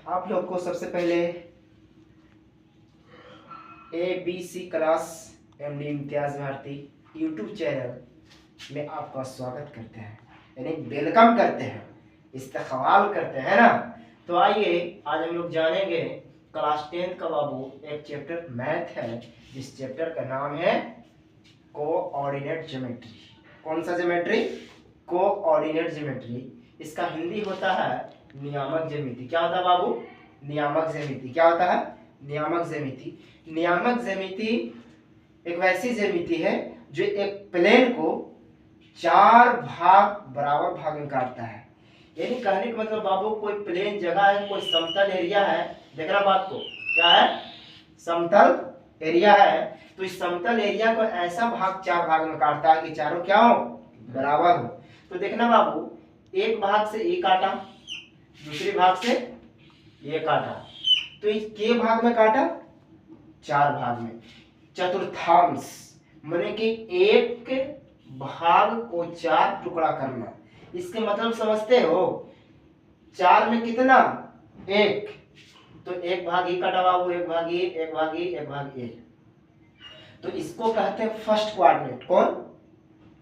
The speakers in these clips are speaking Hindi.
आप लोग को सबसे पहले ABC class MD Imtiyaz Bharti YouTube channel में आपका स्वागत करते हैं, यानी वेलकम करते हैं, इस्तकबाल करते हैं ना। तो आइए आज हम लोग जानेंगे क्लास 10 का बाबू एक चैप्टर मैथ है, जिस चैप्टर का नाम है कोऑर्डिनेट ज्योमेट्री। कौन सा ज्योमेट्री? Coordinate geometry. इसका हिंदी होता है नियामक ज्यामिति। क्या होता है बाबू? नियामक ज्यामिति। क्या होता है? नियामक ज्यामिति। नियामक ज्यामिति एक वैसी ज्यामिति है जो एक प्लेन को 4 भाग बराबर भाग में काटता है। यानी कहने का मतलब बाबू कोई प्लेन जगह है, कोई समतल एरिया है, देखना बात को, क्या है? समतल एरिया है। तो इस समतल एरिया को ऐसा भाग 4 भाग में काटता है कि चारों क्या हो? बराबर हो। तो देखना बाबू, एक भाग से ए काटा, दूसरे भाग से ये काटा, तो इस के भाग में काटा? 4 भाग में। चतुर्थांश माने कि एक भाग को 4 टुकड़ा करना। इसके मतलब समझते हो? 4 में कितना? 1। तो एक भाग ए काटा बाबू, एक भाग ए, एक भाग ए, एक भाग ए। तो इसको कहते हैं फर्स्ट कोऑर्डिनेट। कौन?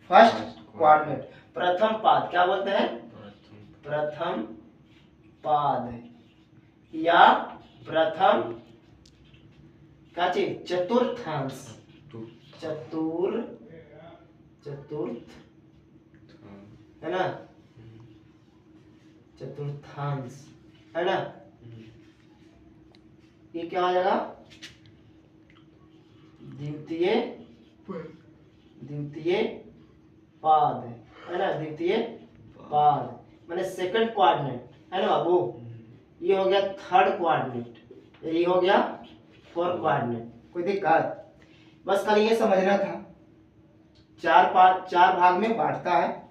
फर्स्ट कोऑर्डिनेट, प्रथम पाद। क्या बोलते हैं? प्रथम पाद या प्रथम क्या चीज? चतुर्थांश। चतुर्थ है ना, चतुर्थांश है ना। ये क्या आ जाएगा? द्वितीय पाद है ना, द्वितीय पाद माने सेकंड कोऑर्डिनेट है ना बाबू। ये हो गया थर्ड कोऑर्डिनेट, ये हो गया फोर्थ कोऑर्डिनेट। कोई दिक्कत? बस खाली ये समझना था। 4 भाग में बांटता है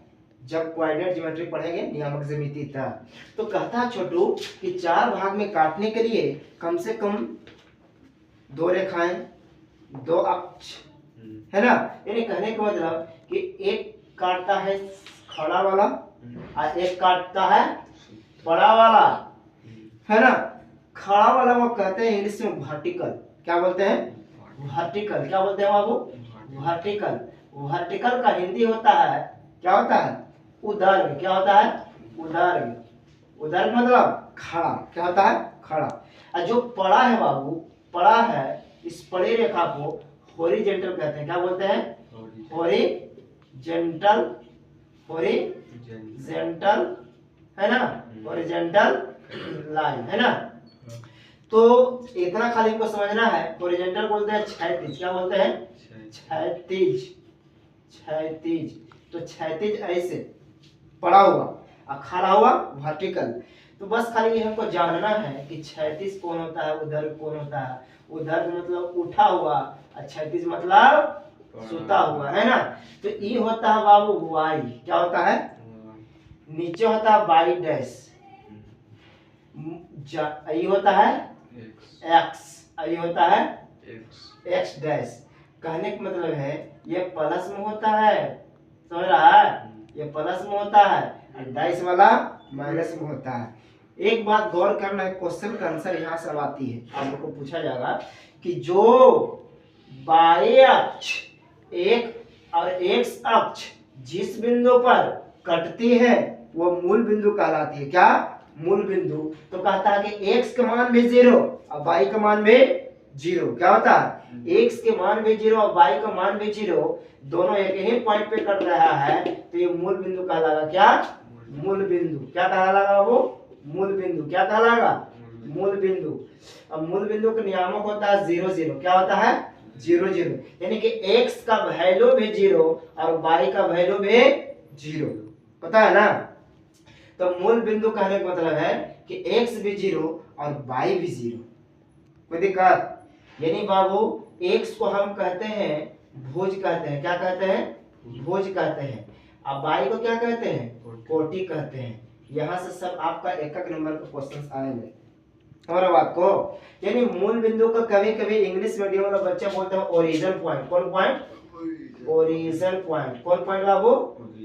जब कोऑर्डिनेट ज्योमेट्री पढ़ेंगे, नियामक ज्यामिति था। तो कहता है छोटू कि 4 भाग में काटने के लिए कम से कम 2 रेखाएं, 2 अक्ष है ना। यानी कहने का मतलब कि एक काटता है खड़ा वाला और एक काटता है बड़ा वाला है ना। खड़ा वाला वो कहते हैं इंग्लिश में वर्टिकल। क्या बोलते हैं? वर्टिकल। क्या बोलते हैं बाबू? वर्टिकल। वर्टिकल का हिंदी होता है, क्या होता है? उदर्ग। क्या होता है? उदर्ग। उदर्ग मतलब खड़ा। क्या होता है? खड़ा। और जो पड़ा है बाबू, पड़ा है, इस पड़ी रेखा को हॉरिजॉन्टल कहते हैं। क्या बोलते हैं? हॉरिजॉन्टल। हॉरिजॉन्टल है ना, हॉरिजॉन्टल लाइन है ना। तो इतना खाली को समझना है। हॉरिजॉन्टल बोलते हैं क्षैतिज। क्या बोलते हैं? क्षैतिज। क्षैतिज। तो क्षैतिज ऐसे पड़ा हुआ और खड़ा हुआ वर्टिकल। तो बस खाली ये हमको जानना है कि क्षैतिज कौन होता है, उधर कौन होता है। उधर मतलब उठा हुआ और क्षैतिज मतलब सोता हुआ है ना। तो ये होता है बाबू वाई। क्या होता है? नीचे होता है वाई डैश, ये होता है एक्स, ये होता है एक्स डैश। कहने का मतलब है ये प्लस में होता है, समझ रहा है? ये प्लस में होता है और डैश वाला माइनस में होता है। एक बात गौर करना है, क्वेश्चन का आंसर यहाँ से आती है, आप लोग को पूछा जाएगा कि जो बाई अक्ष एक और एक्स अक्ष जिस बिंदु पर कटती है वो मूल बिंदु कहलाती है। क्या? मूल बिंदु। तो कहता है कि x का मान भी 0 और y का मान भी 0। क्या होता है? x के मान भी 0 और y का मान भी 0, दोनों एक ही पॉइंट पे कट रहा है, तो ये मूल बिंदु कहलाएगा। क्या? मूल बिंदु। क्या कहलाएगा वो? मूल बिंदु। क्या कहलाएगा? मूल बिंदु। अब मूल बिंदु का नियामक होता है 0 0। क्या होता है? 0 0। यानी कि x का वैल्यू भी 0 और y का वैल्यू भी 0। पता है ना। तो मूल बिंदु कहने का मतलब है कि x भी 0 और y भी 0। कोई दिक्कत? यानी बाबू x को हम कहते हैं भुज कहते हैं। क्या कहते हैं? भुज कहते हैं। अब y को क्या कहते हैं? कोटि कहते हैं। यहाँ से सब आपका एक एक नंबर का क्वेश्चन आएंगे। और बात को, यानी मूल बिंदु का कभी कभी इंग्लिश मीडियम वाला बच्चा बोलते हैं ओरिजिन पॉइंट। कौन पॉइंट? Origin point. कौन पॉइंट बाबू?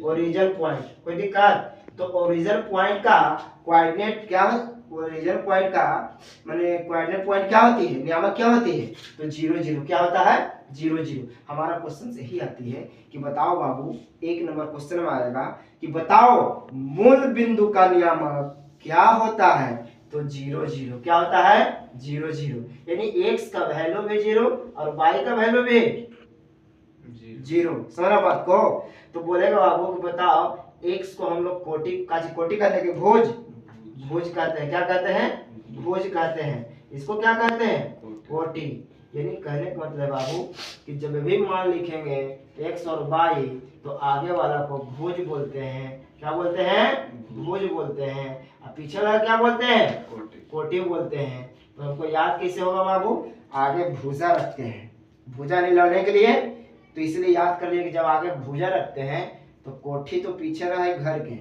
Origin point. कोई दिक्कत? तो ओरिजिन पॉइंट का कोऑर्डिनेट क्या ओरिजिन पॉइंट का माने कोऑर्डिनेट पॉइंट क्या होती है, नियामक क्या होती है, तो 0 0 क्या होता है, 0 0। हमारा क्वेश्चन से ही आती है कि बताओ बाबू, एक नंबर क्वेश्चन में आएगा कि बताओ मूल बिंदु का नियामक क्या होता है, तो 0 0 क्या होता है, 0 0। यानी x का वैल्यू भी 0 और y का वैल्यू भी 0। समझा बात को। तो बोलेगा बाबू कि बताओ x को हम लोग कोटि कहते हैं, भुज भुज कहते हैं, क्या कहते हैं, भुज कहते हैं। इसको क्या कहते हैं, कोटि। यानी कहने का मतलब बाबू कि जब भी मान लिखेंगे x और y तो आगे वाला को भुज बोलते हैं, क्या बोलते हैं, भुज बोलते हैं, और पीछे वाला क्या बोलते हैं, कोटि बोलते हैं। तो हमको याद कैसे होगा बाबू, आगे भुजा रखते हैं, भुजा नहीं लाने के लिए, तो इसलिए याद कर लिए कि जब आगे भुजा रखते हैं तो कोठी तो पीछे रहे घर के,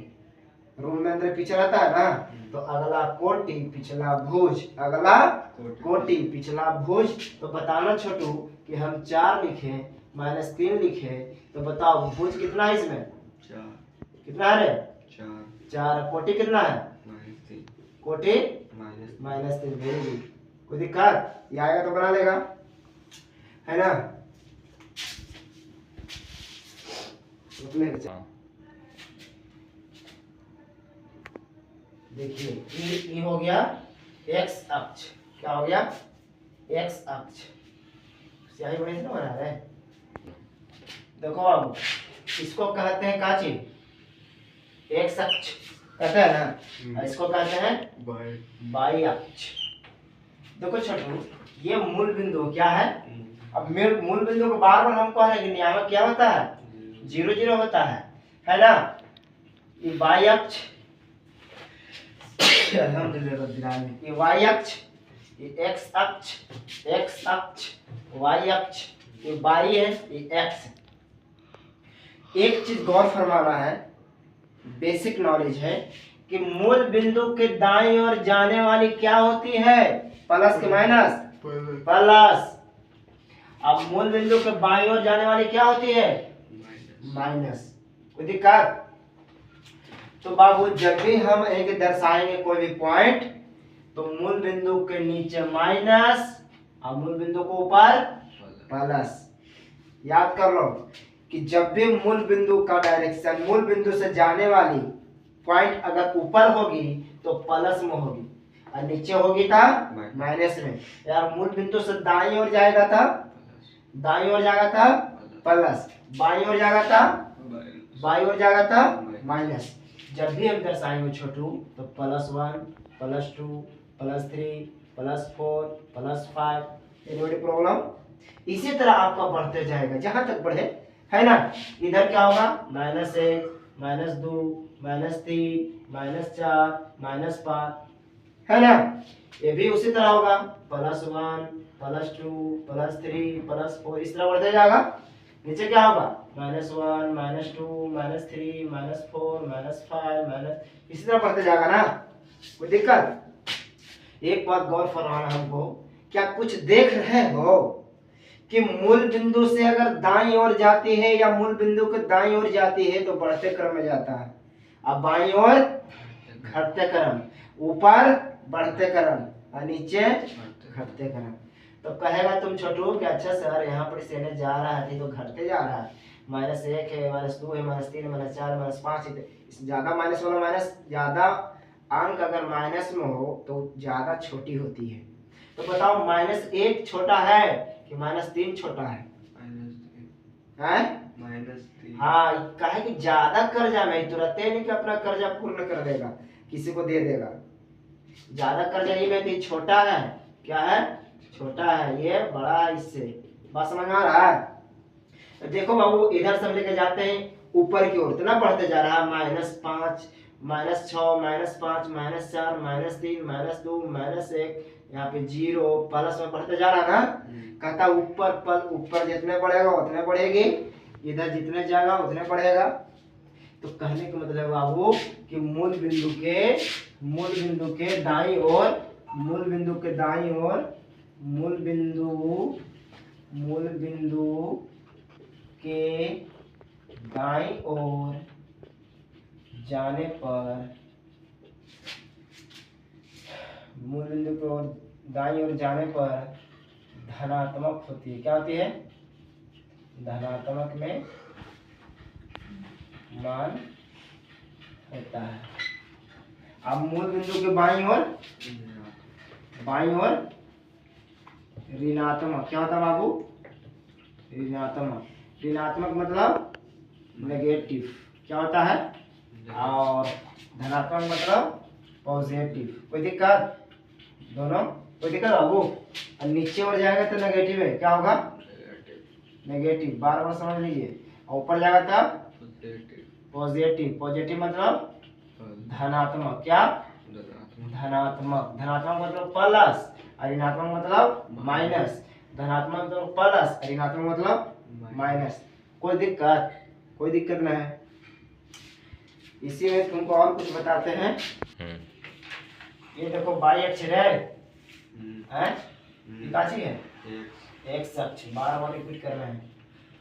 रूम में अंदर पीछे रहता है ना, तो अगला कोटि पिछला भुज, अगला कोटि पिछला भुज। तो बताना छोटू कि हम 4 लिखे -3 लिखे, तो बताओ भुज कितना है इसमें, 4 कितना है रे, 4 कोटि कितना है, कोटि -3। वेरी गुड, कोई दिक्कत, ये आएगा तो बना लेगा, है ना। देखिए ये हो गया x अक्ष, क्या हो गया, x अक्ष। स्याही बड़े से बना रहे, देखो अब इसको कहते हैं का चीज, x अक्ष कहते हैं ना, इसको कहते हैं y अक्ष। देखो छोटू, ये मूल बिंदु क्या है, अब मूल बिंदु को बार बार हम कह रहे हैं कि नियामक क्या होता है, 0 0 होता है ना। ये y अक्ष, ये y अक्ष, ये x अक्ष, x अक्ष, y अक्ष, ये y है, ये x है। एक चीज गौर फरमाना है, बेसिक नॉलेज है कि मूल बिंदु के दाईं ओर जाने वाली क्या होती है, प्लस के माइनस, प्लस। अब मूल बिंदु के बाईं ओर जाने वाली क्या होती है, माइनस। कोई दिक्कत। तो बाबू जब भी हम एक दर्शाएंगे कोई भी पॉइंट, तो मूल बिंदु के नीचे माइनस और मूल बिंदु को ऊपर प्लस। याद कर लो कि जब भी मूल बिंदु का डायरेक्शन, मूल बिंदु से जाने वाली पॉइंट अगर ऊपर होगी तो प्लस में होगी और नीचे होगी था माइनस में। यार मूल बिंदु से दाईं ओर जाएगा था, दाईं ओर जाएगा था प्लस, बाईं ओर जाएगा था, बाईं ओर जाएगा था माइनस। जब भी हम दर्शाएंगे छोटू तो +1 +2 +3 +4 +5, एनी बड़ी प्रॉब्लम। इसी तरह आपका बढ़ते जाएगा जहां तक बढ़े, है ना। इधर क्या होगा, -1 -2 -3 -4 -5, है ना। ये भी उसी तरह होगा, +1 +2 +3 +4, इस तरह बढ़ते जाएगा। नीचे क्या होगा, -1 -2 -3 -4 -5 इसी तरह बढ़ते जाएगा ना, कोई दिक्कत। एक बात गौर फरमाना हमको, क्या कुछ देख रहे हो कि मूल बिंदु से अगर दाईं ओर जाती है या मूल बिंदु के दाईं ओर जाती है तो बढ़ते क्रम में जाता है, अब बाईं ओर घटते क्रम, ऊपर बढ़ते क्रम और नीचे घटते क्रम। तो कहेगा तुम छोटू कि अच्छा सर यहाँ पर सेने जा रहा है तो घटते जा रहा है, -1 है, -2 है, -3 -4 -5 है, ज्यादा माइनस वाला माइनस, ज्यादा अंक अगर माइनस में हो तो ज्यादा छोटी होती है। तो बताओ -1 छोटा है कि -3 छोटा है, -3। हाँ, कहे कि ज्यादा कर्जा में तुरंत नहीं कि अपना कर्जा पूर्ण कर देगा, किसी को दे देगा। ज्यादा कर्जा ही में तो छोटा है, क्या है, छोटा है, ये बड़ा है इससे। बात समझ में आ रहा है। तो देखो बाबू इधर से हम लेके जाते हैं ऊपर की ओर, इतना बढ़ते जा रहा है, -5 -6 -5 -4 -3 -2 -1, यहाँ पे 0 प्लस में बढ़ते जा रहा है ना। कहता ऊपर जितने बढ़ेगा उतने बढ़ेगी, इधर जितने जाएगा उतने बढ़ेगा। तो कहने का मतलब बाबू कि मूल बिंदु के दाईं ओर, मूल बिंदु के दाईं ओर, मूल बिंदु के दाईं ओर जाने पर मूल बिंदु की ओर दाईं ओर जाने पर धनात्मक होती है। क्या होती है? धनात्मक में मान होता है। अब मूल बिंदु के बाईं ओर ऋणात्मक। क्या होता है बाबू? ऋणात्मक। ऋणात्मक मतलब नेगेटिव। क्या होता है? और धनात्मक मतलब पॉजिटिव। कोई दिक्कत? दोनों कोई दिक्कत बाबू? और नीचे ओर जाएगा तो नेगेटिव है। क्या होगा? नेगेटिव। बार बार समझ लीजिए। और ऊपर जाएगा तब पॉजिटिव। पॉजिटिव मतलब धनात्मक। क्या? धनात्मक। धनात्मक मतलब प्लस और ऋणात्मक मतलब माइनस। धनात्मक मतलब प्लस, ऋणात्मक मतलब माइनस। कोई दिक्कत? कोई दिक्कत नहीं है। इसी में तुमको और कुछ बताते हैं। ये देखो बाई अक्ष है, काची है एक्स अक्ष। बार बार रिपीट करना है।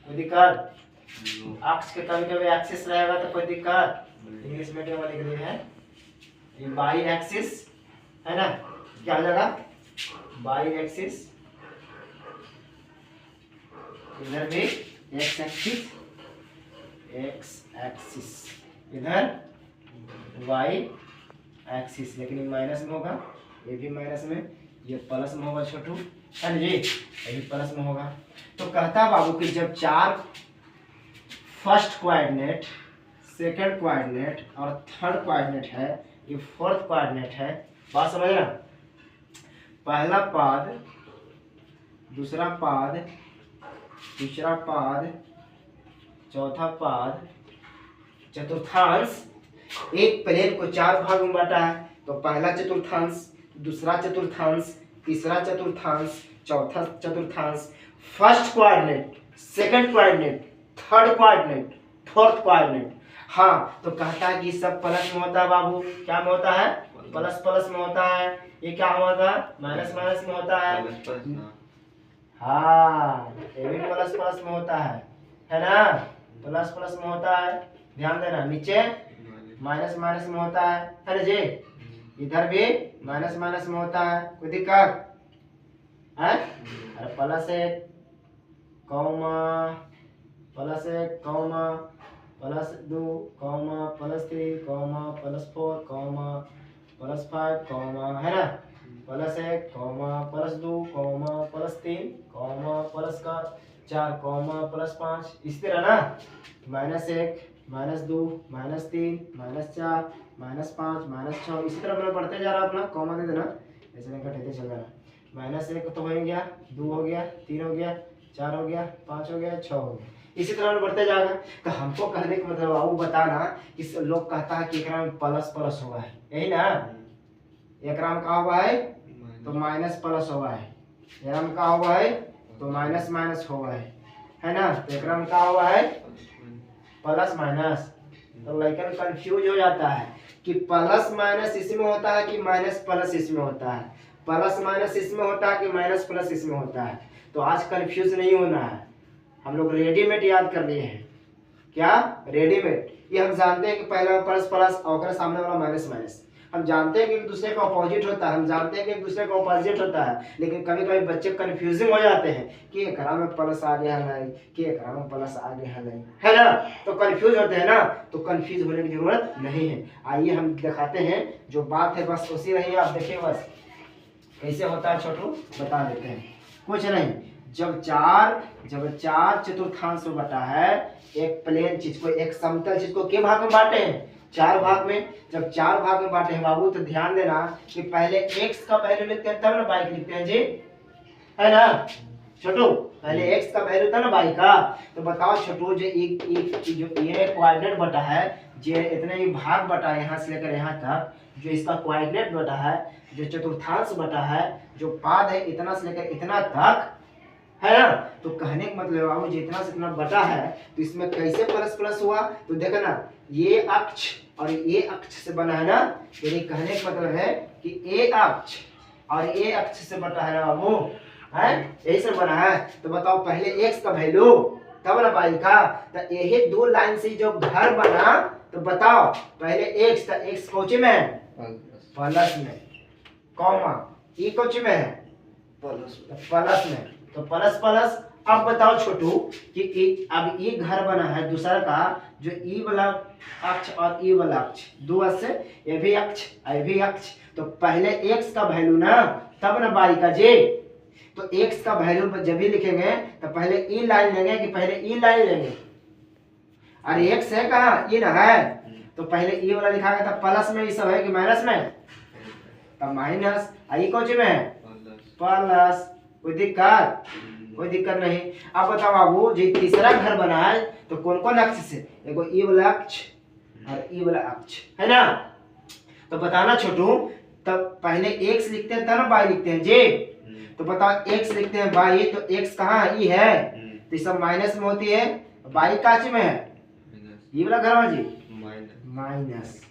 कोई दिक्कत? अक्ष के कभी कभी एक्सिस रहेगा तो कोई दिक्कत? इंग्लिश मीडियम वाले के लिए है। ये बाई एक्सिस है ना, क्या हो जाएगा? By axis. इधर भी एक्स एक्सिस, एक्स एक्सिस, इधर वाई एक्सिस। लेकिन ये माइनस में होगा, ये भी माइनस में, ये प्लस में होगा छोटू, है ना जी? ये भी प्लस में होगा। तो कहता बाबू कि जब चार फर्स्ट कोऑर्डिनेट, सेकंड कोऑर्डिनेट और थर्ड कोऑर्डिनेट है, ये फोर्थ कोऑर्डिनेट है। बात समझ ना? पहला पाद, दूसरा पाद, तीसरा पाद, चौथा पाद, चतुर्थांश। एक प्लेन को चार भाग में बांटा है। तो पहला चतुर्थांश, दूसरा चतुर्थांश, तीसरा चतुर्थांश, चौथा चतुर्थांश, first coordinate, second coordinate, third coordinate, fourth coordinate. हाँ, तो कहता है कि सब प्लस में होता है बाबू। क्या में होता है? प्लस प्लस में होता है। ये क्या होता है? माइनस माइनस में होता है। हाँ, ये भी प्लस प्लस में होता है ना? प्लस प्लस में होता है। ध्यान देना, नीचे माइनस माइनस में होता है ना जी? इधर भी माइनस माइनस में होता है। कोई दिक्कत है? अरे प्लस एक कॉमा, प्लस एक कॉमा, प्लस दो comma, plus three comma, plus four comma, plus five comma, है ना? प्लस एक कॉमा, प्लस दो कॉमा, प्लस तीन कॉमा, प्लस का चार कॉमा, प्लस पाँच। इस तरह ना, माइनस एक, माइनस दो, माइनस तीन, माइनस चार, माइनस पाँच, माइनस छः। इसी तरह मैं बढ़ते जा रहा अपना, कॉमा दे देना, ऐसे नहीं घटते चल जाना। माइनस एक तो हो गया, दो हो गया, तीन हो गया, चार हो गया, पाँच हो गया, छः हो गया। इसी तरह बढ़ते जाएगा। तो हमको कहने का मतलब वो बताना कि लोग कहता है कि एकरा में प्लस प्लस हुआ है, यही ना? एकरा में कहा हुआ है तो माइनस प्लस हुआ है, एकरा में कहा हुआ है तो माइनस माइनस हुआ है ना? तो एकरा में कहा हुआ है प्लस माइनस। तो लड़का कंफ्यूज हो जाता है कि प्लस माइनस इसमें होता है कि माइनस प्लस इसमें होता है, प्लस माइनस इसमें होता है कि माइनस प्लस इसमें होता है। तो आज कंफ्यूज नहीं होना है। हम लोग रेडीमेड याद कर लिए हैं। क्या? रेडीमेड। ये हम जानते हैं कि पहला प्लस प्लस और सामने वाला माइनस माइनस। हम जानते हैं कि एक दूसरे का अपोजिट होता है, हम जानते हैं कि एक दूसरे का अपोजिट होता है। लेकिन कभी कभी बच्चे कंफ्यूजिंग हो जाते हैं कि एकरा में प्लस आ गया है, कि एकरा में प्लस आ गया है ना? तो कंफ्यूज होते हैं ना। तो कंफ्यूज होने की जरूरत नहीं है। आइए हम दिखाते हैं जो बात है, बस उसी रही। आप देखिए बस कैसे होता है छोटू, बता देते हैं। कुछ नहीं, जब चार चतुर्थांश में बटा है, एक प्लेन चीज को, एक समतल चीज को के भाग में बांटे हैं? चार भाग में। जब चार भाग में बांटे हैं बाबू, तो ध्यान देना कि पहले एक्स का वैल्यू लिखते हैं तब ना बाई लिखते हैं जी, है ना छोटू? पहले एक्स का वैल्यू था ना बाई का। तो बताओ छोटू, जो ये कोऑर्डिनेट बटा है, जो इतने ही भाग बटा है यहाँ से लेकर यहाँ तक, जो इसका कोऑर्डिनेट बटा है, जो चतुर्थांश बटा है, जो पाद है इतना से लेकर इतना तक, है ना? तो कहने का मतलब बाबू जितना से इतना बटा है, तो इसमें कैसे प्लस प्लस हुआ? तो देखो ना, ये अक्ष और ये अक्ष से बना है ना। तो कहने का मतलब है कि ए अक्ष और ए अक्ष से बटा है ना बाबू, है यही से बना है। तो बताओ पहले एक्स का वैल्यू तब ना बाई का। तो यही दो लाइन से जो घर बना, तो बताओ पहले एक्स था, एक्स कौचे में? प्लस में। कॉमा, ई कुछ में है प्लस प्लस में, तो प्लस प्लस। अब बताओ छोटू कि अब ये घर बना है दूसरा का, जो ई वाला अक्ष और ई वाला अक्ष, दो अक्ष से ये भी अक्ष ये भी अक्ष, तो पहले एक्स का वैल्यू ना तब ना वाई का जे, तो एक्स का वैल्यू पर जब भी लिखेंगे तो पहले ई लाइन लेंगे कि पहले ई लाइन लेंगे, अरे एक्स है कहाँ, ई ना है, तो पहले ई वाला लिखा गया था प्लस में, ये सब है कि माइनस में, तब माइनस, आई कौन में है प्लस, कोई दिक्कत, कोई दिक्कत नहीं। अब बताओ बाबू जी तीसरा घर बना है तो कौन कौन अक्ष से, देखो ई वाला अक्ष और ई वाला अक्ष है ना, तो बताना छोटू, तब पहले एक्स लिखते हैं तब ना वाई लिखते हैं जी, तो बताओ एक्स लिखते हैं वाई, तो एक्स कहाँ है, ई है, तो सब माइनस में होती है, वाई काच में है, ये वाला घर में जी माइनस,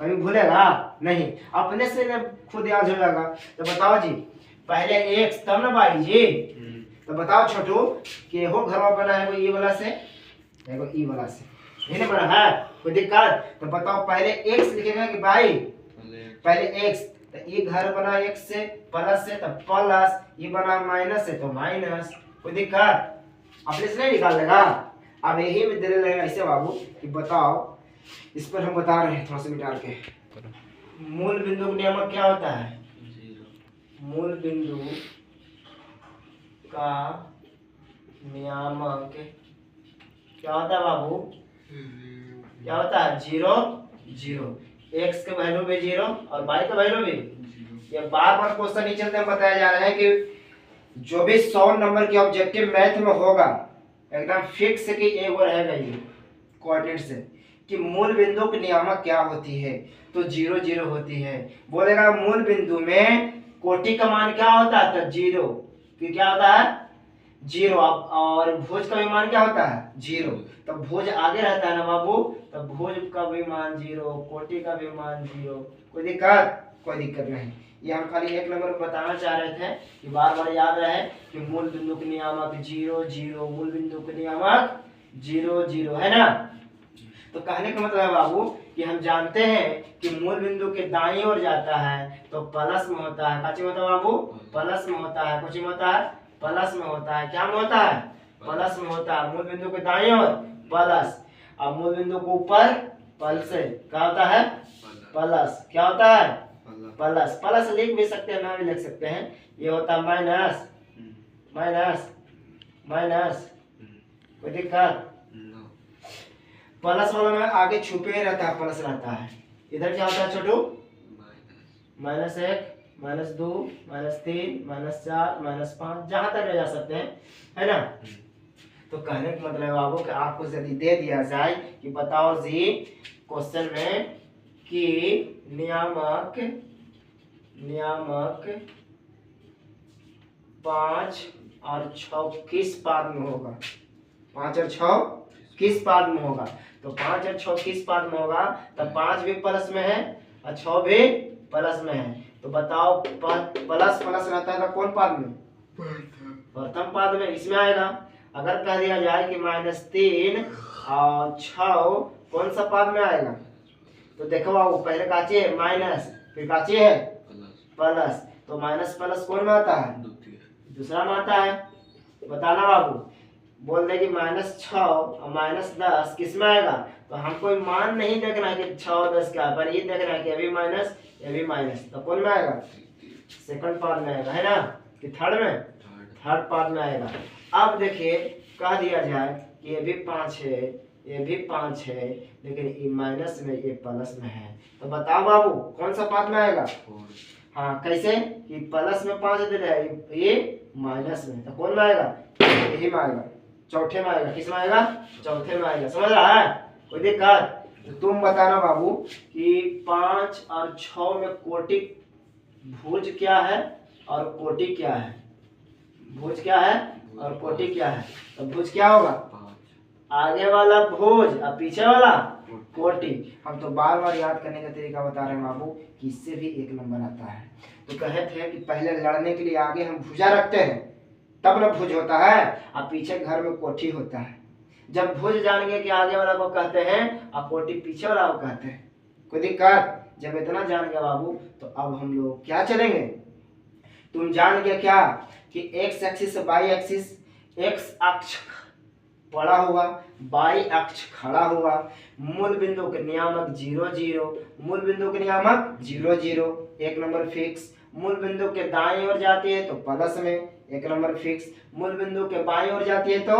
कभी भूलेगा नहीं, अपने से खुद याद हो जाएगा। तो बताओ जी पहले एक्स तब ना वाई जी, तो बताओ छोटू कि हो घर में बना है कोई ई वाला से, देखो ई वाला से ये नहीं बना है, कोई दिक्कत, तो बताओ पहले एक्स लिखेगा कि वाई, पहले एक्स, तो ये घर बना एक्स से प्लस से, तब प्लस, ये बना माइनस से तो माइनस, कोई दिक्कत, अपने से नहीं निकाल लेगा। अब यही में दे रहे ऐसे बाबू कि बताओ, इस पर हम बता रहे हैं थोड़ा सा मिटाल के, मूल बिंदु का नियमक क्या होता है, मूल बिंदु का नियामक क्या होता है बाबू, क्या होता है, जीरो जीरो, एक्स का वैल्यू भी जीरो और वाई का वैल्यू भी, ये बार बार क्वेश्चन नीचे में बताया जा रहा है कि जो भी 100 नंबर की ऑब्जेक्टिव मैथ में होगा एकदम फिक्स कि एक और रहेगा ये कोऑर्डिनेट से, कि मूल बिंदु की नियामक क्या होती है, तो जीरो जीरो होती है, बोलेगा मूल बिंदु में कोटि का मान क्या होता है, तो जीरो, कि क्या होता है जीरो, और भुज का भी मान क्या होता है जीरो, तो भुज आगे रहता है ना बाबू, तो भुज का भी मान जीरो, कोटि का भी मान जीरो, कोई दिक्कत, कोई दिक्कत नहीं। ये हम खाली एक नंबर बताना चाह रहे थे कि बार बार याद रहे कि मूल बिंदु के नियामक जीरो जीरो, मूल बिंदु के नियामक जीरो जीरो है ना। तो कहने का मतलब है बाबू कि हम जानते हैं कि मूल बिंदु के दाईं ओर जाता है तो प्लस में होता है, काची में होता है बाबू, प्लस में होता है, कुछ में होता है प्लस में होता है, क्या में होता है प्लस में होता है, मूल बिंदु के दाईं ओर प्लस, और मूल बिंदु के ऊपर पल से क्या होता है प्लस, क्या होता है प्लस, प्लस लिख भी सकते हैं ना भी लिख सकते हैं, ये होता है माइनस माइनस माइनस, कोई दिक्कत, प्लस वाला में आगे छुपे रहता है प्लस रहता है, इधर क्या होता है छोटू माइनस एक माइनस दो माइनस तीन माइनस चार माइनस पाँच, जहां तक ले जा सकते हैं है ना। तो कहने का मतलब है बाबू कि आपको यदि दे दिया जाए कि बताओ जी क्वेश्चन में कि नियामक नियामक 5 और 6 किस पाद में होगा, 5 और 6 किस पाद में होगा, तो 5 और 6 किस पाद में होगा, तो 5 भी प्लस में है और 6 भी प्लस में है, तो बताओ प्लस प्लस रहता है तो कौन पाद में, प्रथम पाद में, इसमें आएगा। अगर कह दिया जाए कि -3 और 6 कौन सा पाद में आएगा, तो देखो बाबू पहले काची है माइनस, फिर काची है प्लस, तो माइनस प्लस कौन में आता है, दूसरा में आता है, बताना बाबू, बोल दे कि -6 और -10 किस में आएगा, तो हमको मान नहीं देखना है कि 6 और 10 क्या है, पर ये देखना है कि अभी माइनस ये भी माइनस, तो कौन में आएगा सेकंड पार्ट में आएगा है ना, कि थर्ड में, थर्ड पार्ट में आएगा। अब देखिए कह दिया जाए कि ये भी 5 है ये भी 5 है, लेकिन ये माइनस में ये प्लस में है, तो बताओ बाबू कौन सा पार्ट में आएगा, हाँ कैसे कि प्लस में 5 दे रहा है ये माइनस में, तो कौन में आएगा यही में आएगा, चौथे में आएगा, किस में आएगा चौथे में आएगा, समझ रहा है, कोई दिक्कत। तो तुम बताना बाबू कि 5 और 6 में कोटि भुज क्या है और कोटि क्या है, भुज क्या है और कोटि क्या है, तो भुज क्या होगा आगे वाला भुज और पीछे वाला कोटि। हम तो बार बार याद करने का तरीका बता रहे हैं बाबू कि इससे भी एक नंबर आता है। तो कहते हैं कि पहले लड़ने के लिए आगे हम भुजा रखते हैं तब ना भुज होता है, और पीछे घर में कोठी होता है। जब भुज जान गए कि आगे वाला को कहते हैं और कोटि पीछे वाला को कहते हैं, कोई दिक्कत जब इतना जान गया बाबू तो अब हम लोग क्या चलेंगे, तुम जान गया क्या कि एक्स एक्सिस से वाई एक्सिस, एक्स अक्ष पड़ा हुआ, वाई अक्ष खड़ा हुआ, मूल बिंदु के नियामक 0 0, मूल बिंदु के नियामक 0 0, एक नंबर फिक्स। मूल बिंदु के दाईं ओर जाती है तो प्लस में, एक नंबर फिक्स। मूल बिंदु के बाईं ओर जाती है तो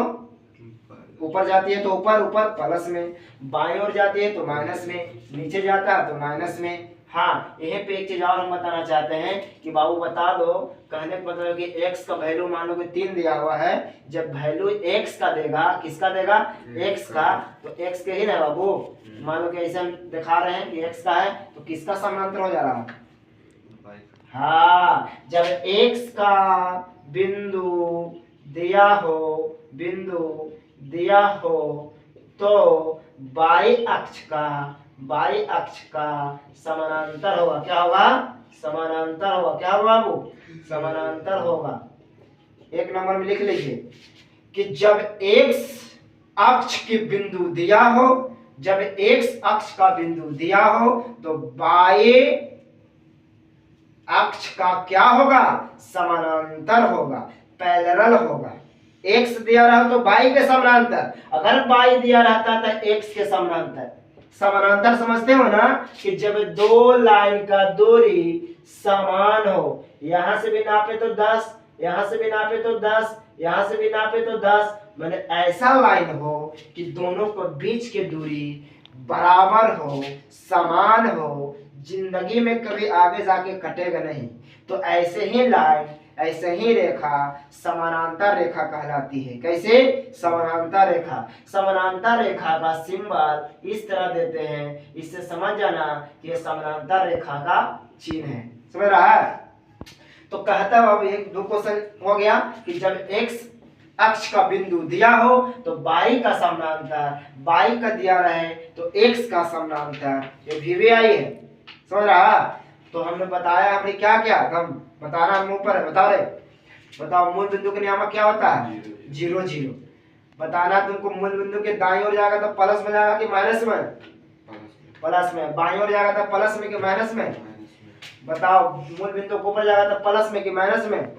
ऊपर जाती है तो ऊपर ऊपर प्लस में, बाईं ओर जाती है तो माइनस में, नीचे जाता है तो माइनस में। हाँ, यहीं पे एक चीज और हम बताना चाहते हैं कि बाबू बता दो, कहने का मतलब कि x का वैल्यू मान लो कि 3 दिया हुआ है, जब वैल्यू x का देगा, किसका देगा, x का, तो x के ही ना बाबू। मान लो कि ऐसे हम दिखा रहे हैं कि x का है तो किसका समानांतर हो जा रहा है, हाँ, जब x का बिंदु दिया हो, बिंदु दिया हो तो y अक्ष का समानांतर होगा, क्या होगा, समानांतर होगा, क्या होगा बाबू, समानांतर होगा। एक नंबर में लिख लीजिए कि जब x अक्ष के बिंदु दिया हो, जब x अक्ष का बिंदु दिया हो तो y अक्ष का क्या होगा, समानांतर होगा, पैरेलल होगा। x दिया रहा तो y के समानांतर, अगर y दिया रहता था x के समानांतर। समानांतर समझते हो ना कि जब दो लाइन का दूरी समान हो, यहां से भी नापे तो 10, यहां से भी नापे तो 10, यहां से भी नापे तो 10, मैंने ऐसा लाइन हो कि दोनों को बीच की दूरी बराबर हो, समान हो, जिंदगी में कभी आगे जाके कटेगा नहीं। तो ऐसे ही लाइन, ऐसे ही रेखा समानांतर रेखा कहलाती है। कैसे, समानांतर रेखा। समानांतर रेखा का सिंबल इस तरह देते हैं, इससे समझ जाना कि ये समानांतर रेखा का चिन्ह है। समझ रहा है? तो कहता है अब एक दो क्वेश्चन हो गया कि जब x अक्ष का बिंदु दिया हो तो y का समानांतर, y का दिया रहे तो x का समानांतर, ये VVI है। समझ रहा? तो हमने बताया, हमने क्या किया, हम बताना मुंह पर है, बता रहे, बताओ मूल बिंदु के नियामक क्या होता है, 0 0। बताना तुमको मूल बिंदु के दाईं ओर जाएगा तो प्लस में जाएगा कि माइनस में, प्लस में। बाईं ओर जाएगा तो प्लस में कि माइनस में, बताओ। मूल बिंदु के ऊपर जाएगा तो प्लस में कि माइनस में,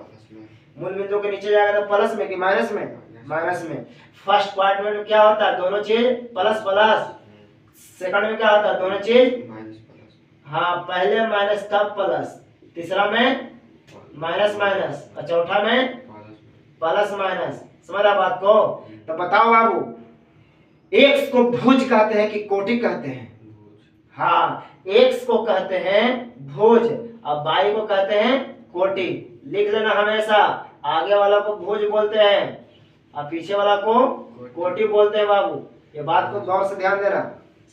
मूल बिंदु के नीचे जाएगा तो प्लस में कि माइनस में, माइनस में। फर्स्ट क्वाड्रेंट में क्या होता है, दोनों चीज प्लस प्लस। सेकंड में क्या होता है, दोनों चीज, हाँ, पहले माइनस तब प्लस, तीसरा में माइनस माइनस और चौथा में प्लस माइनस। समझ रहा बात को? तो बताओ बाबू, एक्स को भुज कहते हैं कि कोटि कहते हैं, हाँ, एक्स को कहते हैं भुज और वाई को कहते हैं कोटि। लिख लेना हमेशा, आगे वाला को भुज बोलते हैं और पीछे वाला को कोटि बोलते हैं बाबू। ये बात को गौर से ध्यान देना।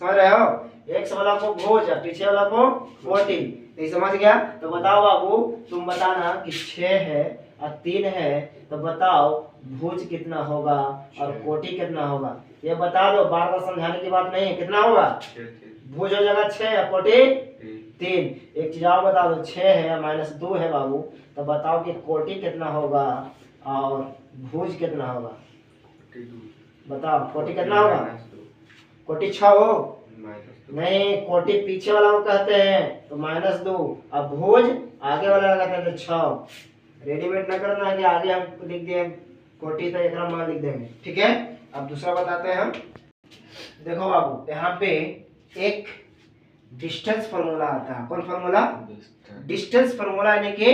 समझ रहे हो? एक्स वाला को भुज और पीछे वाला को कोटि। नहीं समझ गया? तो बताओ बाबू, तुम बताना कि 6 है और 3 है, तो बताओ भुज कितना होगा और कोटि कितना होगा, ये बता दो। बार बार समझाने की बात नहीं है। कितना होगा, भुज हो जाएगा 6 और कोटि 3। एक चीज और बता दो, 6 है -2 है बाबू, तो बताओ कि कोटि कितना होगा और भुज कितना होगा। बताओ कोटि कितना होगा, कोटि 6 हो नहीं, कोटि पीछे वाला को कहते हैं तो -2 और भुज आगे वाला कहते हैं तो 6। रेडीमेड न करना है कि आगे हम लिख दिए कोटि तो एक मान लिख देंगे, ठीक है। अब दूसरा बताते हैं हम। देखो बाबू, यहाँ पे एक डिस्टेंस फार्मूला आता है। कौन फार्मूला, डिस्टेंस फार्मूला, यानी कि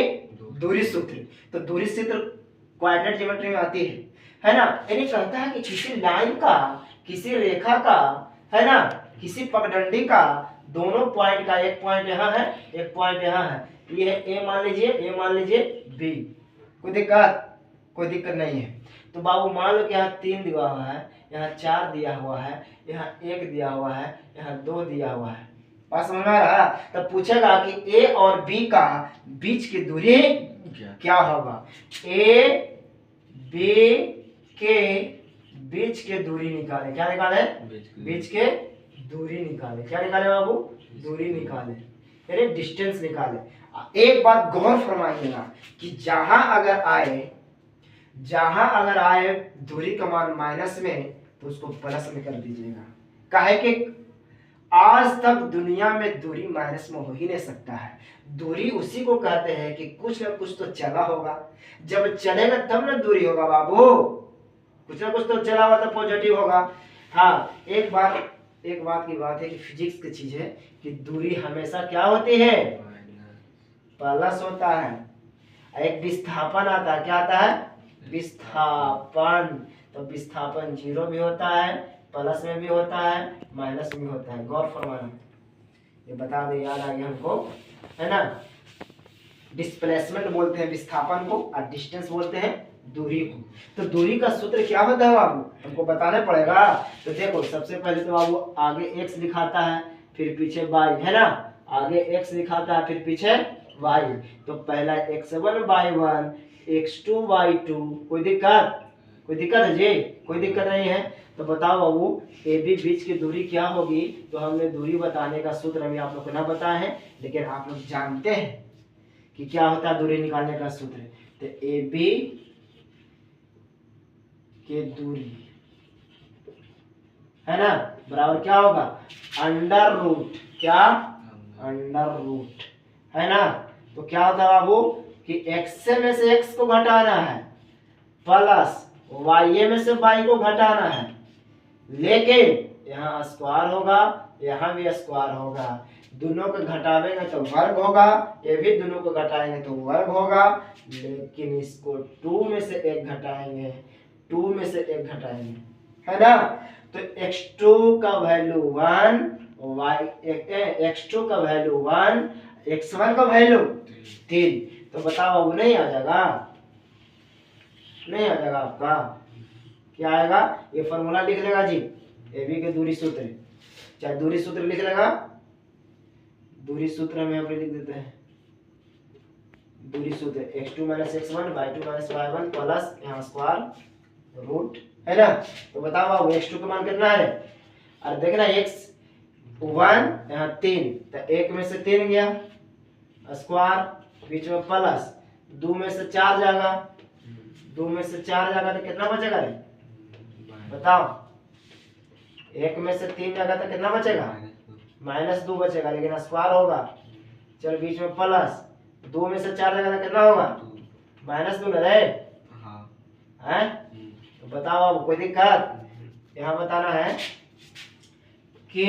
दूरी सूत्र। तो दूरी सूत्र क्वाड्रेटिक ज्योमेट्री में आती है ना। यानी कहता है कि किसी लाइन का, किसी रेखा का, है ना, किसी पगडंडी का दोनों पॉइंट का, एक पॉइंट यहाँ है, एक पॉइंट यहाँ है, ये है ए मान लीजिए, ए मान लीजिए बी। कोई दिक्कत नहीं है। तो बाबू मान लो कि यहाँ 3 दिया हुआ है, यहाँ 4 दिया हुआ है, यहाँ 1 दिया हुआ है, यहाँ 2 दिया हुआ है। बात समझ में आ रहा? तब पूछेगा कि ए और बी का बीच की दूरी क्या होगा। ए बी के बीच के दूरी निकाले। क्या निकाले, बीच के दूरी निकाले। क्या निकाले बाबू, दूरी निकाले, यानी डिस्टेंस निकाले। एक बात गौर फरमाइएगा कि जहां अगर आए दूरी का मान माइनस में तो उसको प्लस में कर दीजिएगा। काहे कि आज तक दुनिया में दूरी माइनस में हो ही नहीं सकता है। दूरी उसी को कहते हैं कि कुछ ना कुछ तो चला होगा, जब चलेगा तब ना दूरी होगा बाबू, कुछ ना कुछ तो चला हुआ तो पॉजिटिव होगा। हाँ, एक बात की बात है कि फिजिक्स की चीज है कि दूरी हमेशा क्या होती है, प्लस होता है। एक विस्थापन आता है, क्या आता है, विस्थापन। तो विस्थापन जीरो भी होता है, प्लस में भी होता है, माइनस में भी होता है। गौर फरमाना, ये बता दे, याद आ गया हमको, है ना। डिस्प्लेसमेंट बोलते हैं विस्थापन को और डिस्टेंस बोलते हैं दूरी को। तो दूरी का सूत्र क्या होता है बाबू, हमको बताना पड़ेगा। तो देखो, सबसे पहले तो बाबू आगे x लिखाता है, फिर पीछे y, है ना। आगे x लिखाता है, फिर पीछे y। तो पहला x1y1, x2y2। कोई दिक्कत, कोई दिक्कत है जी, कोई दिक्कत नहीं है। तो बताओ बाबू, ए बी बीच की दूरी क्या होगी। तो हमने दूरी बताने का सूत्र अभी आप लोग को ना बताया है, लेकिन आप लोग जानते हैं कि क्या होता है दूरी निकालने का सूत्र। तो ए बी के दूरी, है ना, बराबर क्या होगा, अंडर रूट, क्या, अंडर रूट, है ना। तो क्या होता है बाबू कि x में से x को घटाना है, प्लस y में से y को घटाना है, लेकिन यहाँ स्क्वायर होगा, यहाँ भी स्क्वायर होगा। दोनों को घटावेंगे तो वर्ग होगा, ये भी दोनों को घटाएंगे तो वर्ग होगा, लेकिन इसको 2 में से 1 घटाएंगे, 2 में से 1 घटाएंगे, है ना। तो x2 का वैल्यू 1, x2 का वैल्यू 1, x1 का वैल्यू 3। तो बताओ वो नहीं आ जाएगा, नहीं आ जाएगा आपका, क्या आएगा, ये फॉर्मूला लिख लेगा जी, ए बी के दूरी सूत्र, चाहे दूरी सूत्र लिख लेगा। दूरी सूत्र में हम लिख देते हैं, दूरी सूत्र x2 minus x1 y2 minus y1 plus यहाँ स्क्वायर रूट, है ना। तो बताओ बाबू x2 का मान कितना है, अरे देखना x1 यहाँ 3, तो 1 में से 3 गया, स्क्वायर बीच में प्लस, 2 में से 4 जाएगा, 2 में से 4 जाएगा तो कितना बचेगा रे, बताओ। 1 में से 3 जाएगा तो कितना बचेगा, -2 बचेगा, लेकिन स्क्वायर होगा, चल बीच में प्लस, 2 में से 4 जाएगा तो कितना होगा, -2 ना रे, हैं। तो बताओ अब कोई दिक्कत, यहाँ बताना है कि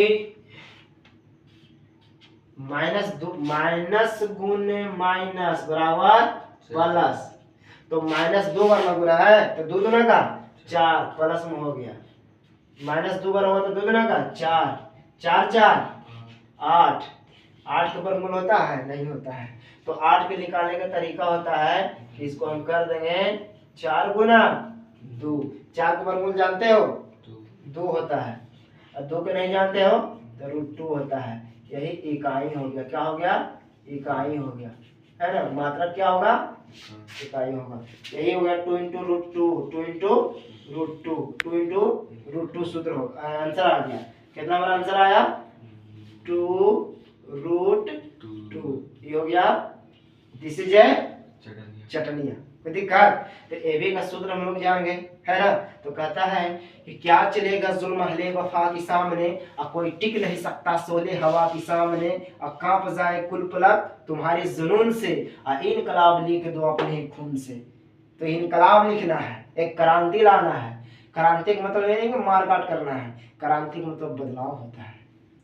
माइनस गुने माइनस बराबर प्लस। तो -2 बार में गुना है तो 2 दूना का 4 प्लस में हो गया, -2 बार होगा तो 2 दूना का 4, 4 4 8, 8 का वर्गमूल होता है, नहीं होता है। तो 8 के निकालने का तरीका होता है कि इसको हम कर देंगे 4 गुना 2। 4 का वर्गमूल जानते हो, 2 होता है, और 2 के नहीं जानते हो तो √2 होता है। यही इकाई हो गया, क्या हो गया, इकाई हो गया, है ना। मात्रा क्या होगा, इकाई होगा। यही हो गया 2 × √2, 2 × √2, 2 × √2 सूत्र हो, आंसर आ गया। कितना बड़ा आंसर आया, 2√2। ये हो गया, दिस इज ए चटनिया। कोई दिक्कत, तो एबी का सूत्र हम लोग जान गए, है ना। तो कहता है कि क्या चलेगा जुल्म अहले वफा के सामने, और कोई टिक नहीं सकता सोले हवा के सामने, और कांप जाए कुल पलक तुम्हारे जुनून से, और इनकलाब लिख दो अपने ही खून से। तो इनकलाब लिखना है, एक क्रांति लाना है। क्रांति का मतलब ये नहीं कि मार काट करना है, क्रांति का मतलब बदलाव होता है,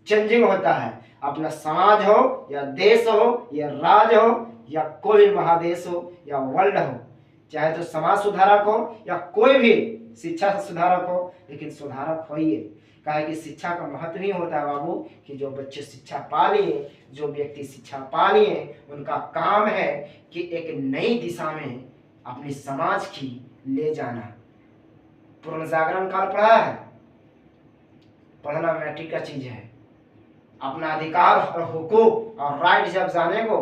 चेंजिंग होता है। अपना समाज हो या देश हो या राज्य हो या कोई महादेश हो या वर्ल्ड हो, चाहे तो समाज सुधारक हो या कोई भी शिक्षा सुधारक हो, लेकिन सुधारक होइए। कहे कि शिक्षा का महत्व ही होता है बाबू कि जो बच्चे शिक्षा पा लिए, जो व्यक्ति शिक्षा पा लिए, उनका काम है कि एक नई दिशा में अपनी समाज की ले जाना। पुनर्जागरण काल पढ़ा है, पढ़ना मैट्रिक का चीज है। अपना अधिकार और हुकूक और राइट जब जाने को,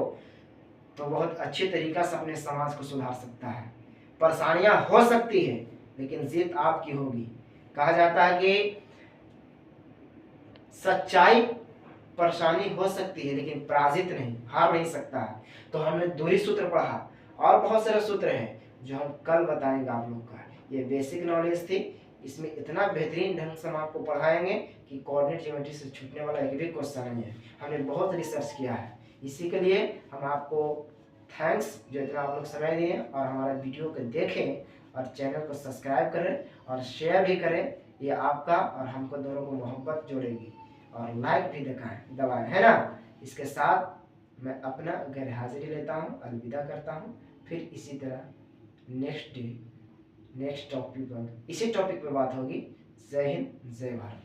तो बहुत अच्छे तरीका से अपने समाज को सुधार सकता है। परेशानियां हो सकती है, लेकिन जीत आपकी होगी। कहा जाता है कि सच्चाई परेशानी हो सकती है, लेकिन पराजित नहीं, हार नहीं सकता है। तो हमने दूरी सूत्र पढ़ा और बहुत सारे सूत्र हैं जो हम कल बताएंगे आप लोग का। ये बेसिक नॉलेज थी, इसमें इतना बेहतरीन ढंग से हम आपको पढ़ाएंगे कि कोऑर्डिनेट ज्योमेट्री से छूटने वाला एक भी क्वेश्चन नहीं है। हमने बहुत रिसर्च किया है, इसी के लिए हम आपको थैंक्स जो इतना आप लोग समय दिए और हमारा वीडियो को देखें और चैनल को सब्सक्राइब करें और शेयर भी करें। ये आपका और हमको दोनों को मोहब्बत जोड़ेगी। और लाइक भी दबाएं, है ना। इसके साथ मैं अपना गैर हाजिरी लेता हूँ, अलविदा करता हूँ। फिर इसी तरह नेक्स्ट टॉपिक पर इसी टॉपिक पर बात होगी। जय हिंद, जय भारत।